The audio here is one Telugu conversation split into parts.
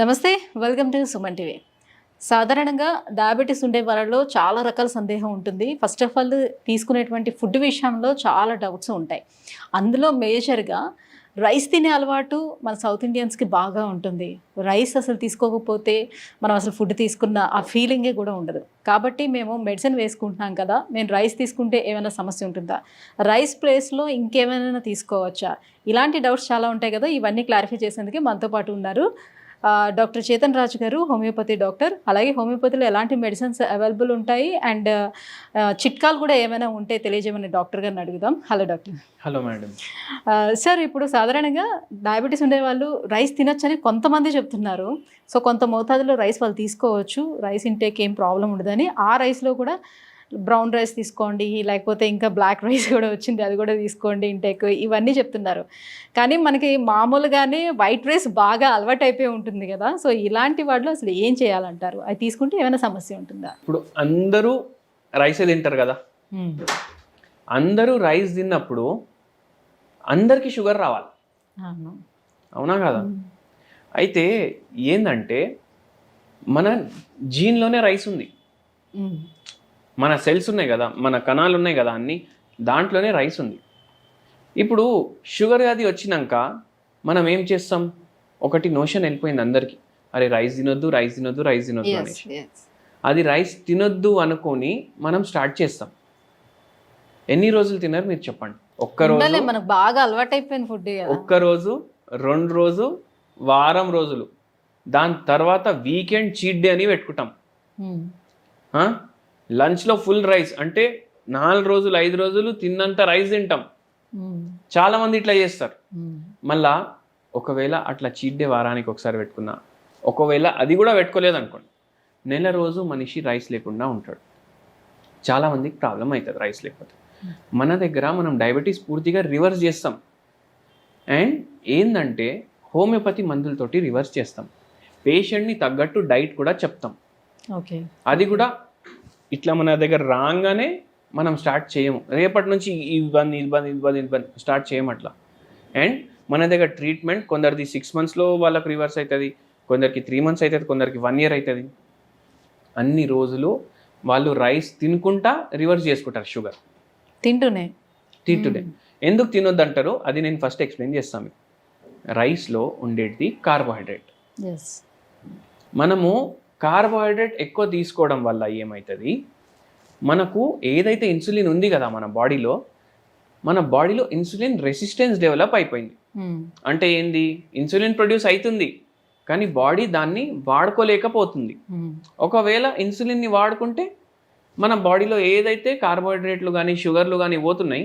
నమస్తే, వెల్కమ్ టు సుమన్ టీవీ. సాధారణంగా డయాబెటీస్ ఉండే వాళ్ళలో చాలా రకాల సందేహం ఉంటుంది. ఫస్ట్ ఆఫ్ ఆల్ తీసుకునేటువంటి ఫుడ్ విషయంలో చాలా డౌట్స్ ఉంటాయి. అందులో మేజర్గా రైస్ తినే అలవాటు మన సౌత్ ఇండియన్స్కి బాగా ఉంటుంది. రైస్ అసలు తీసుకోకపోతే మనం అసలు ఫుడ్ తీసుకున్న ఆ ఫీలింగే కూడా ఉండదు. కాబట్టి మేము మెడిసిన్ వేసుకుంటున్నాం కదా, నేను రైస్ తీసుకుంటే ఏమైనా సమస్య ఉంటుందా, రైస్ ప్లేస్లో ఇంకేమైనా తీసుకోవచ్చా, ఇలాంటి డౌట్స్ చాలా ఉంటాయి కదా. ఇవన్నీ క్లారిఫై చేసేందుకు మనతో పాటు ఉన్నారు డాక్టర్ చేతన్ రాజు గారు, హోమియోపతి డాక్టర్. అలాగే హోమియోపతిలో ఎలాంటి మెడిసిన్స్ అవైలబుల్ ఉంటాయి అండ్ చిట్కాలు కూడా ఏమైనా ఉంటే తెలియజేయమని డాక్టర్ గారిని అడుగుదాం. Hello doctor. Hello madam. Sir, ఇప్పుడు సాధారణంగా డయాబెటీస్ ఉండే వాళ్ళు రైస్ తినొచ్చని కొంతమంది చెప్తున్నారు. సో కొంత మోతాదులో రైస్ వాళ్ళు తీసుకోవచ్చు, రైస్ ఇంటేక్ ఏం ప్రాబ్లం ఉండదని. ఆ రైస్లో కూడా బ్రౌన్ రైస్ తీసుకోండి, లేకపోతే ఇంకా బ్లాక్ రైస్ కూడా వచ్చింది, అది కూడా తీసుకోండి ఇంటేక్, ఇవన్నీ చెప్తున్నారు. కానీ మనకి మామూలుగానే వైట్ రైస్ బాగా అలవాటు అయిపోయి ఉంటుంది కదా. సో ఇలాంటి వాటిలో అసలు ఏం చేయాలంటారు? అది తీసుకుంటే ఏమైనా సమస్య ఉంటుందా? ఇప్పుడు అందరూ రైసే తింటారు కదా. అందరూ రైస్ తిన్నప్పుడు అందరికీ షుగర్ రావాలి, అవునా కదా? అయితే ఏంటంటే మన జీన్లోనే రైస్ ఉంది, మన సెల్స్ ఉన్నాయి కదా, మన కణాలు ఉన్నాయి కదా, అన్నీ దాంట్లోనే రైస్ ఉంది. ఇప్పుడు షుగర్ వ్యాధి వచ్చినాక మనం ఏం చేస్తాం? ఒకటి నోషన్ వెళ్ళిపోయింది అందరికీ, అరే రైస్ తినొద్దు, రైస్ తినొద్దు, రైస్ తినొద్దు అనేసి. అది రైస్ తినొద్దు అనుకొని మనం స్టార్ట్ చేస్తాం. ఎన్ని రోజులు తిన్నారు మీరు చెప్పండి? ఒక్కరోజు, మనకు బాగా అలవాటు అయిపోయింది ఫుడ్. ఒక్కరోజు, 2 రోజు, వారం రోజులు, దాని తర్వాత వీకెండ్ చీట్ డే అని పెట్టుకుంటాం. లంచ్లో ఫుల్ రైస్, అంటే 4 రోజులు 5 రోజులు తిన్నంత రైస్ తింటాం. చాలా మంది ఇట్లా చేస్తారు. మళ్ళా ఒకవేళ అట్లా చీట్ డే వారానికి ఒకసారి పెట్టుకున్నా, ఒకవేళ అది కూడా పెట్టుకోలేదు అనుకోండి, నెల రోజు మనిషి రైస్ లేకుండా ఉంటాడు. చాలా మందికి ప్రాబ్లం అవుతుంది రైస్ లేకపోతే. మన దగ్గర మనం డయాబెటీస్ పూర్తిగా రివర్స్ చేస్తాం. అండ్ ఏంటంటే హోమియోపతి మందులతోటి రివర్స్ చేస్తాం. పేషెంట్ని తగ్గట్టు డైట్ కూడా చెప్తాం. ఓకే, అది కూడా ఇట్లా మన దగ్గర రాగానే మనం స్టార్ట్ చేయము, రేపటి నుంచి ఇబ్బంది ఇబ్బంది ఇబ్బంది ఇబ్బంది స్టార్ట్ చేయము అట్లా. అండ్ మన దగ్గర ట్రీట్మెంట్ కొందరిది 6 monthsలో వాళ్ళకి రివర్స్ అవుతుంది, కొందరికి 3 months అవుతుంది, కొందరికి 1 year అవుతుంది. అన్ని రోజులు వాళ్ళు రైస్ తినుకుంటా రివర్స్ చేసుకుంటారు షుగర్ తింటూనే. ఎందుకు తినొద్దు అంటారు అది నేను ఫస్ట్ ఎక్స్ప్లెయిన్ చేస్తాను. రైస్లో ఉండేది కార్బోహైడ్రేట్. మనము కార్బోహైడ్రేట్ ఎక్కువ తీసుకోవడం వల్ల ఏమవుతుంది, మనకు ఏదైతే ఇన్సులిన్ ఉంది కదా మన బాడీలో ఇన్సులిన్ రెసిస్టెన్స్ డెవలప్ అయిపోయింది. అంటే ఏంది, ఇన్సులిన్ ప్రొడ్యూస్ అవుతుంది కానీ బాడీ దాన్ని వాడుకోలేకపోతుంది. ఒకవేళ ఇన్సులిన్ని వాడుకుంటే మన బాడీలో ఏదైతే కార్బోహైడ్రేట్లు కానీ షుగర్లు కానీ పోతున్నాయి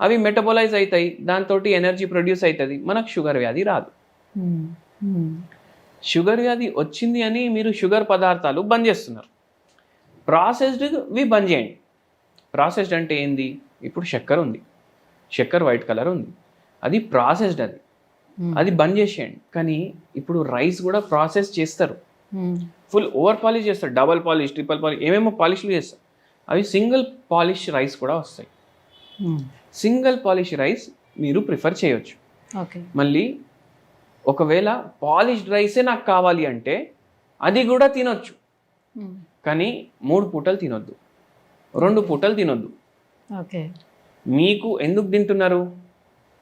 అవి మెటబోలైజ్ అవుతాయి, దాంతో ఎనర్జీ ప్రొడ్యూస్ అవుతుంది, మనకు షుగర్ వ్యాధి రాదు. షుగర్ వ్యాధి వచ్చింది అని మీరు షుగర్ పదార్థాలు బంద్ చేస్తున్నారు, ప్రాసెస్డ్వి బంద్ చేయండి. ప్రాసెస్డ్ అంటే ఏంది, ఇప్పుడు చక్కెర ఉంది, చక్కెర వైట్ కలర్ ఉంది, అది ప్రాసెస్డ్, అది బంద్ చేసేయండి. కానీ ఇప్పుడు రైస్ కూడా ప్రాసెస్ చేస్తారు, ఫుల్ ఓవర్ పాలిష్ చేస్తారు, డబల్ పాలిష్, ట్రిపుల్ పాలిష్, ఏమేమో పాలిష్లు చేస్తారు. అవి సింగిల్ పాలిష్ రైస్ కూడా వస్తాయి. సింగిల్ పాలిష్ రైస్ మీరు ప్రిఫర్ చేయొచ్చు. మళ్ళీ ఒకవేళ పాలిష్డ్ రైసే నాకు కావాలి అంటే అది కూడా తినొచ్చు, కానీ 3 పూటలు తినొద్దు, 2 పూటలు తినొద్దు. మీకు ఎందుకు తింటున్నారు?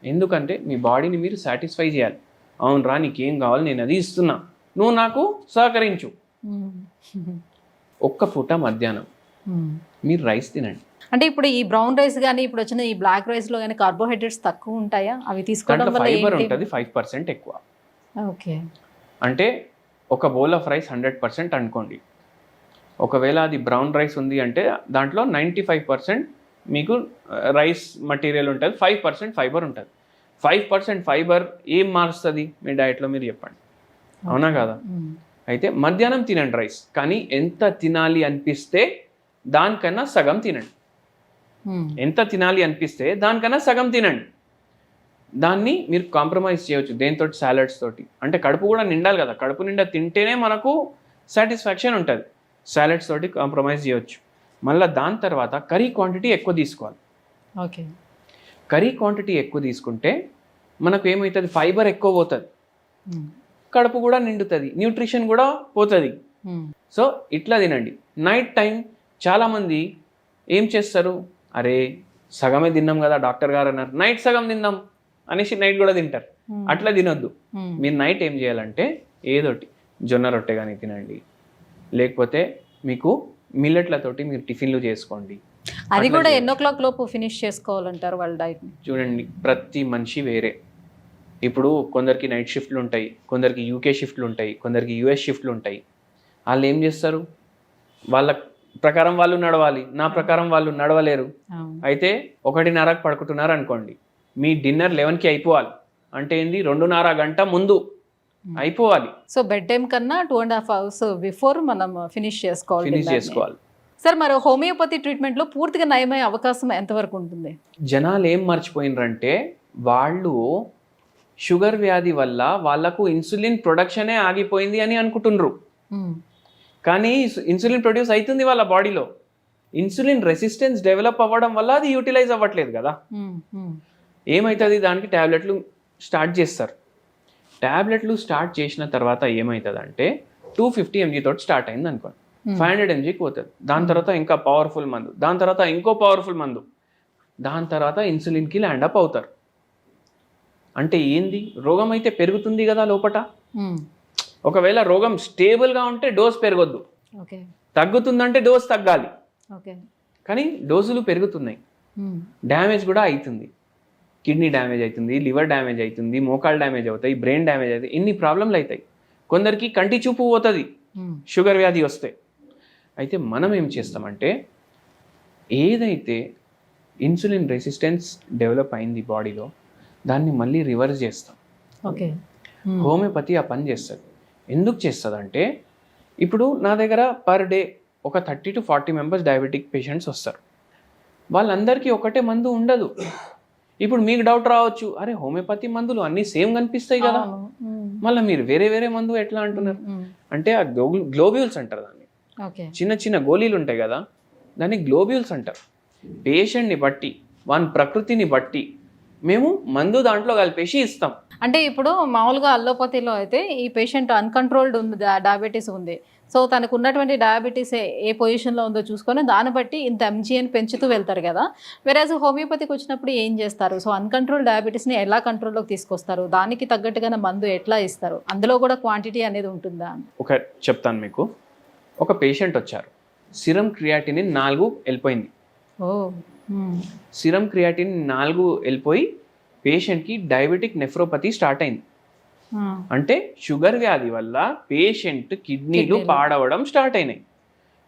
ఎందుకంటే మీ బాడీని మీరు సాటిస్ఫై చేయాలి. అవును రా, నీకేం కావాలి నేను అది ఇస్తున్నా, నువ్వు నాకు సహకరించు. ఒక్క పూట మధ్యాహ్నం మీరు రైస్ తినండి. అంటే ఇప్పుడు ఈ బ్రౌన్ రైస్ కానీ ఇప్పుడు వచ్చిన ఈ బ్లాక్ రైస్లో కానీ కార్బోహైడ్రేట్స్ తక్కువ ఉంటాయా? అవి తీసుకోవడం వల్ల ఫైబర్ ఉంటుంది 5% ఎక్కువ. ఓకే, అంటే ఒక బౌల్ ఆఫ్ రైస్ 100% అనుకోండి, ఒకవేళ అది బ్రౌన్ రైస్ ఉంది అంటే దాంట్లో 95% మీకు రైస్ మటీరియల్ ఉంటుంది, 5% ఫైబర్ ఉంటుంది. 5% ఫైబర్ ఏం మారుస్తుంది మీ డైట్లో మీరు చెప్పండి, అవునా కదా? అయితే మధ్యాహ్నం తినండి రైస్, కానీ ఎంత తినాలి అనిపిస్తే దానికన్నా సగం తినండి. ఎంత తినాలి అనిపిస్తే దానికన్నా సగం తినండి. దాన్ని మీరు కాంప్రమైజ్ చేయవచ్చు దేంతో, సాలడ్స్ తోటి. అంటే కడుపు కూడా నిండాలి కదా, కడుపు నిండా తింటేనే మనకు సాటిస్ఫాక్షన్ ఉంటుంది. సాలడ్స్ తోటి కాంప్రమైజ్ చేయవచ్చు. మళ్ళీ దాని తర్వాత కర్రీ క్వాంటిటీ ఎక్కువ తీసుకోవాలి. ఓకే, కర్రీ క్వాంటిటీ ఎక్కువ తీసుకుంటే మనకు ఏమవుతుంది, ఫైబర్ ఎక్కువ పోతుంది. కడుపు కూడా నిండుతుంది, న్యూట్రిషన్ కూడా పోతుంది. సో ఇట్లా తినండి. నైట్ టైం చాలామంది ఏం చేస్తారు, అరే సగమే తిన్నాం కదా డాక్టర్ గారు అన్నారు, నైట్ సగం తిందాం అనేసి నైట్ కూడా తింటారు. అట్లా తినొద్దు. మీరు నైట్ ఏం చేయాలంటే ఏదోటి జొన్న రొట్టె కానీ తినండి, లేకపోతే మీకు మిల్లెట్లతోటి మీరు టిఫిన్లు చేసుకోండి. అది కూడా ఎన్నో క్లాక్ లోపు ఫినిష్ చేసుకోవాలంటారు వాళ్ళ డైట్. చూడండి, ప్రతి మనిషి వేరే. ఇప్పుడు కొందరికి నైట్ షిఫ్ట్లు ఉంటాయి, కొందరికి యూకే షిఫ్ట్లు ఉంటాయి, కొందరికి యూఎస్ షిఫ్ట్లు ఉంటాయి. వాళ్ళు ఏం చేస్తారు, వాళ్ళ ప్రకారం వాళ్ళు నడవాలి, నా ప్రకారం వాళ్ళు నడవలేరు. అయితే 1:30కి పడుకుంటున్నారు అనుకోండి, మీ డిన్నర్ 11కి అయిపోవాలి. అంటే ఏంది, 2.5 గంట ముందు అయిపోవాలి. సో బెడ్ టైం కన్నా 2.5 hours బిఫోర్ మనం ఫినిష్ చేసుకోవాలి. సార్, మరి హోమియోపతి ట్రీట్మెంట్లో పూర్తిగా నయమయ్యే అవకాశం ఎంతవరకు ఉంటుంది? జనాలు ఏం మర్చిపోయినరంటే, వాళ్ళు షుగర్ వ్యాధి వల్ల వాళ్ళకు ఇన్సులిన్ ప్రొడక్షనే ఆగిపోయింది అని అనుకుంటున్నారు. కానీ ఇన్సులిన్ ప్రొడ్యూస్ అవుతుంది వాళ్ళ బాడీలో. ఇన్సులిన్ రెసిస్టెన్స్ డెవలప్ అవ్వడం వల్ల అది యూటిలైజ్ అవ్వట్లేదు కదా. ఏమవుతుంది, దానికి ట్యాబ్లెట్లు స్టార్ట్ చేస్తారు. ట్యాబ్లెట్లు స్టార్ట్ చేసిన తర్వాత ఏమవుతుంది అంటే 250 mg తోటి స్టార్ట్ అయింది అనుకోండి, 500 mgకి పోతుంది. దాని తర్వాత ఇంకా పవర్ఫుల్ మందు, దాని తర్వాత ఇంకో పవర్ఫుల్ మందు, దాని తర్వాత ఇన్సులిన్కి ల్యాండ్ అప్ అవుతారు. అంటే ఏంది, రోగం అయితే పెరుగుతుంది కదా లోపట. ఒకవేళ రోగం స్టేబుల్గా ఉంటే డోస్ పెరగొద్దు, తగ్గుతుందంటే డోస్ తగ్గాలి. కానీ డోసులు పెరుగుతున్నాయి, డ్యామేజ్ కూడా అవుతుంది. కిడ్నీ డ్యామేజ్ అవుతుంది, లివర్ డ్యామేజ్ అవుతుంది, మోకాలు డ్యామేజ్ అవుతాయి, బ్రెయిన్ డ్యామేజ్ అవుతాయి, ఎన్ని ప్రాబ్లంలు అవుతాయి. కొందరికి కంటి చూపు పోతుంది షుగర్ వ్యాధి వస్తే. అయితే మనం ఏం చేస్తామంటే, ఏదైతే ఇన్సులిన్ రెసిస్టెన్స్ డెవలప్ అయింది బాడీలో, దాన్ని మళ్ళీ రివర్స్ చేస్తాం. హోమియోపతి ఆ పని చేస్తుంది. ఎందుకు చేస్తుంది అంటే, ఇప్పుడు నా దగ్గర పర్ డే ఒక 30 to 40 మెంబర్స్ డయాబెటిక్ పేషెంట్స్ వస్తారు. వాళ్ళందరికీ ఒకటే మందు ఉండదు. ఇప్పుడు మీకు డౌట్ రావచ్చు, అరే హోమియోపతి మందులు అన్నీ సేమ్ కనిపిస్తాయి కదా, మళ్ళీ మీరు వేరే వేరే మందు ఎట్లా అంటున్నారు అంటే, ఆ గ్లోబ్యూల్స్ అంటారు దాన్ని. చిన్న చిన్న గోళీలు ఉంటాయి కదా, దాన్ని గ్లోబ్యూల్స్ అంటారు. పేషెంట్ని బట్టి, వాని ప్రకృతిని బట్టి మేము మందు దాంట్లో కలిపేసి ఇస్తాం. అంటే ఇప్పుడు మామూలుగా అల్లోపతిలో అయితే ఈ పేషెంట్ అన్కంట్రోల్డ్ ఉంది, డయాబెటీస్ ఉంది. సో తనకు ఉన్నటువంటి డయాబెటీస్ ఏ పొజిషన్లో ఉందో చూసుకొని దాన్ని బట్టి ఇంత ఎంజీ అని పెంచుతూ వెళ్తారు కదా. వేరేజ్ హోమియోపతికి వచ్చినప్పుడు ఏం చేస్తారు? సో అన్కంట్రోల్ డయాబెటీస్ని ఎలా కంట్రోల్లోకి తీసుకొస్తారు? దానికి తగ్గట్టుగా మందు ఎట్లా ఇస్తారు? అందులో కూడా క్వాంటిటీ అనేది ఉంటుందా? చెప్తాను మీకు. ఒక పేషెంట్ వచ్చారు, సిరం క్రియాటినిన్ 4 వెళ్ళిపోయింది. సిరం క్రియాటినిన్ 4 వెళ్ళిపోయి పేషెంట్కి డయాబెటిక్ నెఫ్రోపతి స్టార్ట్ అయింది. అంటే షుగర్ వ్యాధి వల్ల పేషెంట్ కిడ్నీలు పాడవడం స్టార్ట్ అయినాయి.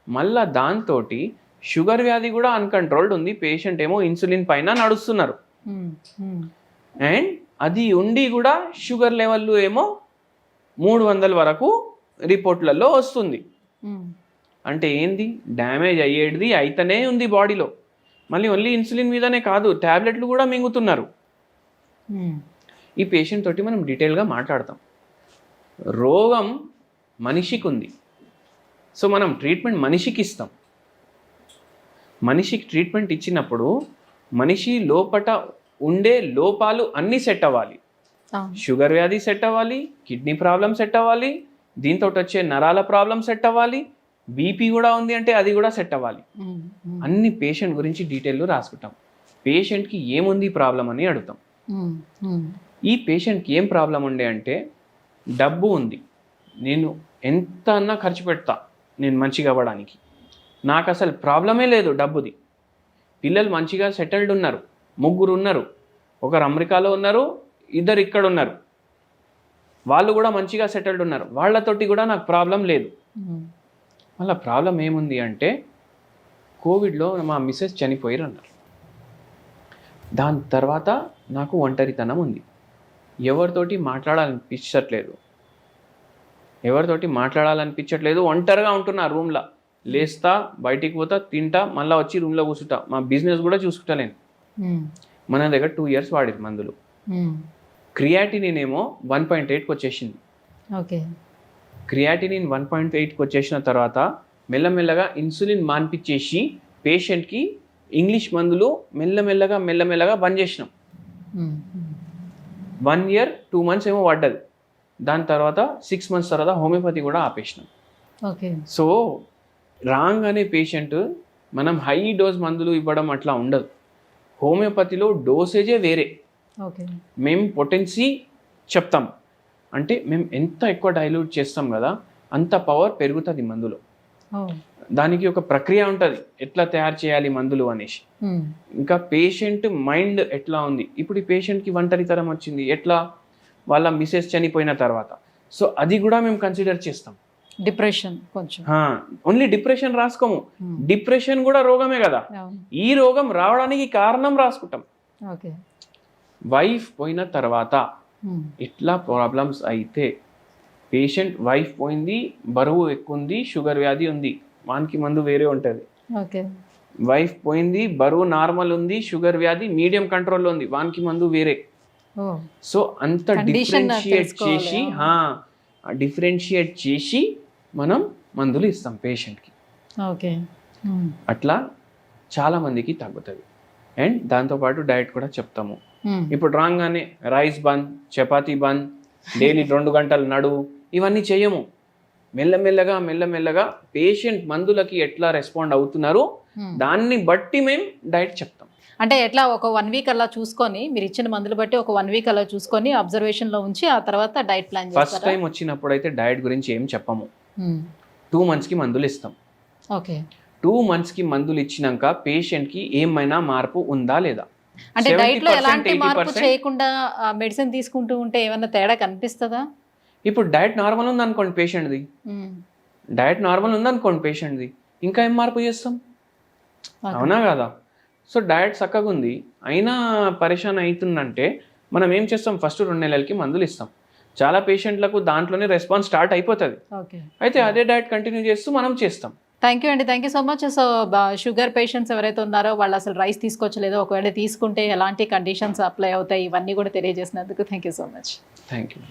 మళ్ళా దాంతో షుగర్ వ్యాధి కూడా అన్కంట్రోల్డ్ ఉంది, పేషెంట్ ఏమో ఇన్సులిన్ పైన నడుస్తున్నారు. అండ్ అది ఉండి కూడా షుగర్ లెవెల్ ఏమో 300 వరకు రిపోర్ట్లలో వస్తుంది. అంటే ఏంది, డ్యామేజ్ అయ్యేది అయితేనే ఉంది బాడీలో. మళ్ళీ ఓన్లీ ఇన్సులిన్ మీదనే కాదు, ట్యాబ్లెట్లు కూడా మింగుతున్నారు. ఈ పేషెంట్ తోటి మనం డీటెయిల్గా మాట్లాడతాం. రోగం మనిషికి ఉంది, సో మనం ట్రీట్మెంట్ మనిషికి ఇస్తాం. మనిషికి ట్రీట్మెంట్ ఇచ్చినప్పుడు మనిషి లోపట ఉండే లోపాలు అన్నీ సెట్ అవ్వాలి. షుగర్ వ్యాధి సెట్ అవ్వాలి, కిడ్నీ ప్రాబ్లం సెట్ అవ్వాలి, దీంతో వచ్చే నరాల ప్రాబ్లం సెట్ అవ్వాలి, బీపీ కూడా ఉంది అంటే అది కూడా సెట్ అవ్వాలి. అన్ని పేషెంట్ గురించి డీటెయిల్లో రాసుకుంటాం. పేషెంట్కి ఏముంది ప్రాబ్లం అని అడుగుతాం. ఈ పేషెంట్కి ఏం ప్రాబ్లం ఉండే అంటే, డబ్బు ఉంది, నేను ఎంత అన్నా ఖర్చు పెడతా నేను మంచిగా అవ్వడానికి, నాకు అసలు ప్రాబ్లమే లేదు డబ్బుది. పిల్లలు మంచిగా సెటిల్డ్ ఉన్నారు, 3 ఉన్నారు, ఒకరు అమెరికాలో ఉన్నారు, 2 ఇక్కడ ఉన్నారు, వాళ్ళు కూడా మంచిగా సెటిల్డ్ ఉన్నారు, వాళ్ళతోటి కూడా నాకు ప్రాబ్లం లేదు. మళ్ళీ ప్రాబ్లం ఏముంది అంటే, కోవిడ్లో మా మిస్సెస్ చనిపోయారు అన్నారు. దాని తర్వాత నాకు ఒంటరితనం ఉంది, ఎవరితోటి మాట్లాడాలనిపించట్లేదు, ఒంటరిగా ఉంటున్నా రూమ్లో. లేస్తా, బయటికి పోతా, తింటా, మళ్ళీ వచ్చి రూమ్లో కూర్చుంటా, మా బిజినెస్ కూడా చూసుకుంటలేను. మన దగ్గర 2 years వాడేది మందులు. క్రియాటినిన్ ఏమో 1.8కి వచ్చేసింది. క్రియాటినిన్ 1.8కి వచ్చేసిన తర్వాత మెల్లమెల్లగా ఇన్సులిన్ మాన్పించేసి పేషెంట్కి ఇంగ్లీష్ మందులు మెల్లమెల్లగా బంద్ చేసినాం. 1 year 2 months ఏమో పడ్డది. దాని తర్వాత 6 months తర్వాత హోమియోపతి కూడా ఆపేసినాం. ఓకే. సో రాంగ్ అనే పేషెంట్ మనం హై డోస్ మందులు ఇవ్వడం అట్లా ఉండదు. హోమియోపతిలో డోసేజే వేరే. ఓకే. మేము పొటెన్సీ చెప్తాం, అంటే మేము ఎంత ఎక్కువ డైల్యూట్ చేస్తాం కదా అంత పవర్ పెరుగుతుంది మందులో. దానికి ఒక ప్రక్రియ ఉంటుంది ఎట్లా తయారు చేయాలి మందులు అనేసి. ఇంకా పేషెంట్ మైండ్ ఎట్లా ఉంది, ఇప్పుడు ఈ పేషెంట్కి ఒంటరితనం వచ్చింది ఎట్లా, వాళ్ళ మిసెస్ చనిపోయిన తర్వాత, సో అది కూడా మేము కన్సిడర్ చేస్తాం. డిప్రెషన్ కొంచెం ఓన్లీ డిప్రెషన్ రాసుకోము, డిప్రెషన్ కూడా రోగమే కదా, ఈ రోగం రావడానికి కారణం రాసుకుంటాం. ఓకే. వైఫ్ పోయిన తర్వాత ఇట్లా ప్రాబ్లమ్స్ అయితే, పేషెంట్ వైఫ్ పోయింది, బరువు ఎక్కువ ఉంది, షుగర్ వ్యాధి ఉంది, వానికి మందు వేరే ఉంటుంది. ఓకే. వైఫ్ పోయింది, బరువు నార్మల్ ఉంది, షుగర్ వ్యాధి మీడియం కంట్రోల్లో ఉంది, వానికి మందు వేరే. సో అంత డిఫరెన్షియేట్ చేసి మనం మందులు ఇస్తాం పేషెంట్కి. ఓకే. అట్లా చాలా మందికి తగ్గుతుంది. అండ్ దాంతోపాటు డైట్ కూడా చెప్తాము. ఇప్పుడు రాగానే రైస్ బంద్, చపాతీ బంద్, డైలీ 2 గంటలు నడువు, ఇవన్నీ చేయము. మెల్లమెల్లగా పేషెంట్ మందులకి ఎట్లా రెస్పాండ్ అవుతున్నారు దాన్ని బట్టి మేము డైట్ చెప్తాం. అంటే ఎట్లా ఒక 1 week అలా చూసుకొని, మీరు ఇచ్చిన మందులు బట్టి ఒక 1 week అలా చూసుకొని అబ్జర్వేషన్లో ఉంచి ఆ తర్వాత డైట్ ప్లాన్ చేస్తారా? ఫస్ట్ టైం వచ్చినప్పుడు అయితే డైట్ గురించి ఏం చెప్పము. 2 monthsకి మందులు ఇస్తాం. ఓకే. 2 monthsకి మందులు ఇచ్చినాక పేషెంట్కి ఏమైనా మార్పు ఉందా లేదా, అంటే డైట్లో ఎలాంటి మార్పు చేయకుండా మెడిసిన్ తీసుకుంటూ ఉంటే ఏమైనా తేడా కనిపిస్తుందా? ఇప్పుడు డైట్ నార్మల్ ఉంది అనుకోండి పేషెంట్ది, ఇంకా ఏం మార్పు చేస్తాం, అవునా కదా? సో డైట్ చక్కగా ఉంది అయినా పరేషాన్ అవుతుందంటే మనం ఏం చేస్తాం, ఫస్ట్ 2 నెలలకి మందులు ఇస్తాం. చాలా పేషెంట్లకు దాంట్లోనే రెస్పాన్స్ స్టార్ట్ అయిపోతుంది, అయితే అదే డైట్ కంటిన్యూ చేస్తూ మనం చేస్తాం. థ్యాంక్ యూ అండి, thank you so much. So sugar patients ఎవరైతే ఉన్నారో వాళ్ళు అసలు రైస్ తీసుకోవచ్చలేదో, ఒకవేళ తీసుకుంటే ఎలాంటి కండిషన్స్ అప్లై అవుతాయి, ఇవన్నీ కూడా తెలియజేసినందుకు thank you so much. Thank you.